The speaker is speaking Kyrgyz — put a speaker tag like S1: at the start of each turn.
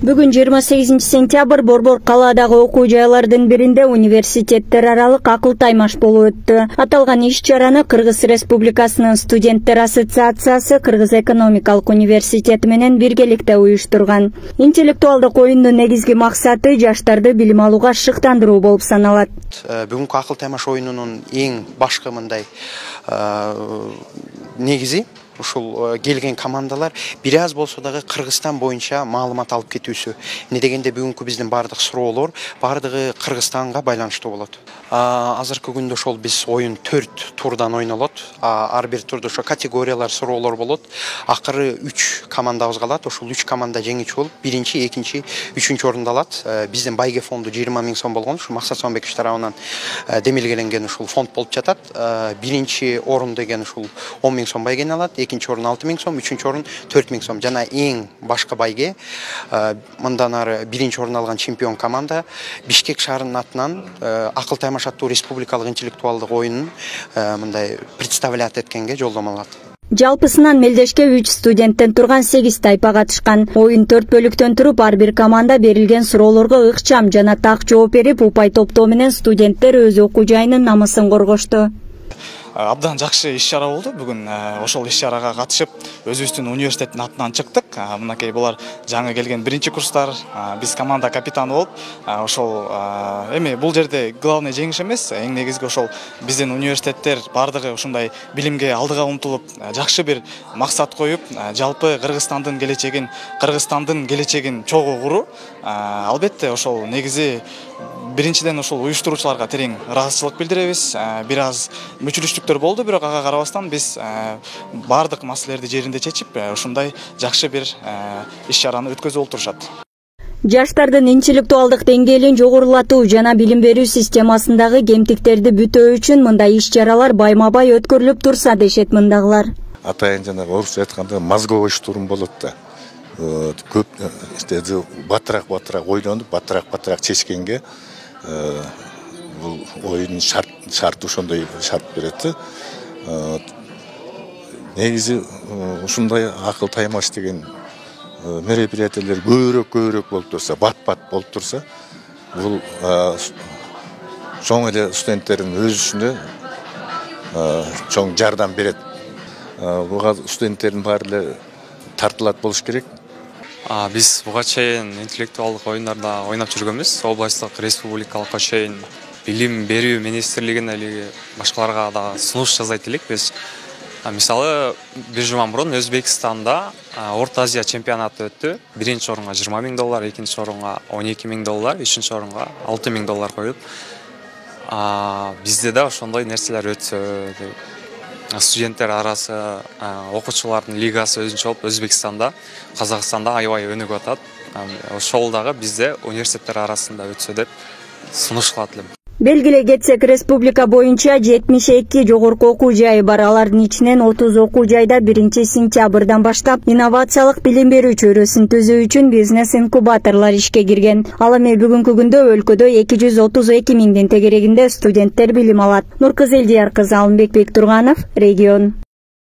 S1: Бүгүн 28 сентябрь Борбор калаадагы окуу жайлардын биринде университеттер аралык акыл таймаш болуп өттү. Аталган иш-чараны Кыргыз Республикасынын студенттер ассоциациясы Кыргыз экономикалык университети менен биргеликте уюштурган. Интеллектуалдык оюндун негизги максаты жаштарды билим алууга шыктандыруу болуп саналат.
S2: Бүгүнкү акыл таймаш оюнунун эң башкы мындай негизи ушул келген командалар бир аз болсо дагы Кыргызстан боюнча маалымат алып кетүүсү. Эмне дегенде бүгүнкү биздин бардык суроолор бардыгы Кыргызстанга байланыштуу болот. Азыркы күндө ошол биз оюн 4 турдан ойнолот. Ар бир турда ошо категориялар суроолор болот. Акыры 3 командабыз калат. Ошол 3 команда жеңүүчү болуп, биринчи, экинчи, үчүнчү орунду алат. Биздин байге фонду 20 000 сом болгон. Ушу Максат Сонбекович тарабынан демилгеленген ушул фонд болуп жатат. Биринчи орун деген ушул 10 000 сом байгени алат. Экинчи орун 6 000 сом, үчүнчү орун 4 000 сом. Жана эң башкы байге мындан ары биринчи орун алган чемпион команда Бишкек шаарынын атынан акыл таймаш аттуу республикалык интеллектуалдык оюнун мындай представлять эткенге жолдомо алат.
S1: Жалпысынан мелдешке 3 студенттен турган 8 тайпа катышкан. Оюн 4 бөлүктөн туруп, ар бир команда берилген суроолорго ыкчам жана так жооп берип, упай топтоо менен студенттер өз окуу жайынын намысын коргошту.
S3: Абдан жакшы иш-чара болду. Бүгүн ошол иш-чарага катышып, өзүбүздүн университеттин атынан чыктык. Мынакей булар жаңы келген биринчи курстар, биз команда капитаны болуп, ошол эми бул жерде главный жеңиш эмес, эң негизги ошол биздин университеттер бардыгы ушундай билимге алдыга умтулуп, жакшы бир максат коюп, жалпы Кыргызстандын келечегин чогуу куруу. Албетте ошол негизи биринчиден ошол уюштуруучуларга терең ыраазычылык билдиребиз. Бир аз мүчүлүштүктөр болду, бирок ага карабастан биз бардык маселелерди жеринде чечип, ушундай жакшы бир иш-чараны өткөзүп олтурушат.
S1: Жаштардын интеллектуалдык деңгээлин жогорулатуу жана билим берүү системасындагы кемтиктерди бүтөө үчүн мындай иш-чаралар байма-бай өткөрүлүп турса дешет мындагылар.
S4: Атайын жанагы орусча айтканда мозговой штурм болот да. Көп батыраак ойлонуп, батыраак чечкенге бул оюндун шарты ошондой шарт берет. Негизи ушундай акыл таймаш деген мероприятиялер көбүрөөк болуп турса, бат-бат болуп турса, бул чоң эле студенттердин өзүнө чоң жардам берет. Буга студенттердин баары эле тартылат болуш керек.
S5: Биз буга чейин интеллектуалдык оюндарда ойноп жүргөнбүз. Областтык, республикалык чейин билим берүү министрлигине или башкаларга да сунуш жасайт элек биз. Мисалы, бир жума мурун Өзбекстанда Орто Азия чемпионаты өттү. Биринчи орунга $20,000, экинчи орунга $12,000, үчүнчү орунга $6,000 коюп. Бизде да ошондой нерселер өтсө, студенттер арасы окуучулардын лигасы өзүнчө болуп Өзбекстанда, Казакстанда аябай өнүгүп атат. Ошол дагы бизде университеттер арасында өтсө деп сунуш кылат элем.
S1: Белгилей кетсек, республика боюнча 72 жогорку окуу жайы бар. Алардын ичинен 30 окуу жайда 1 сентябрдан баштап инновациялык билим берүү чөйрөсүн түзүү үчүн бизнес инкубаторлор ишке кирген. Ал эми бүгүнкү күндө өлкөдө 232 000 тегерегинде студенттер билим алат. Нуркызылдияр кызы, Алымбек Бектурганов, Регион.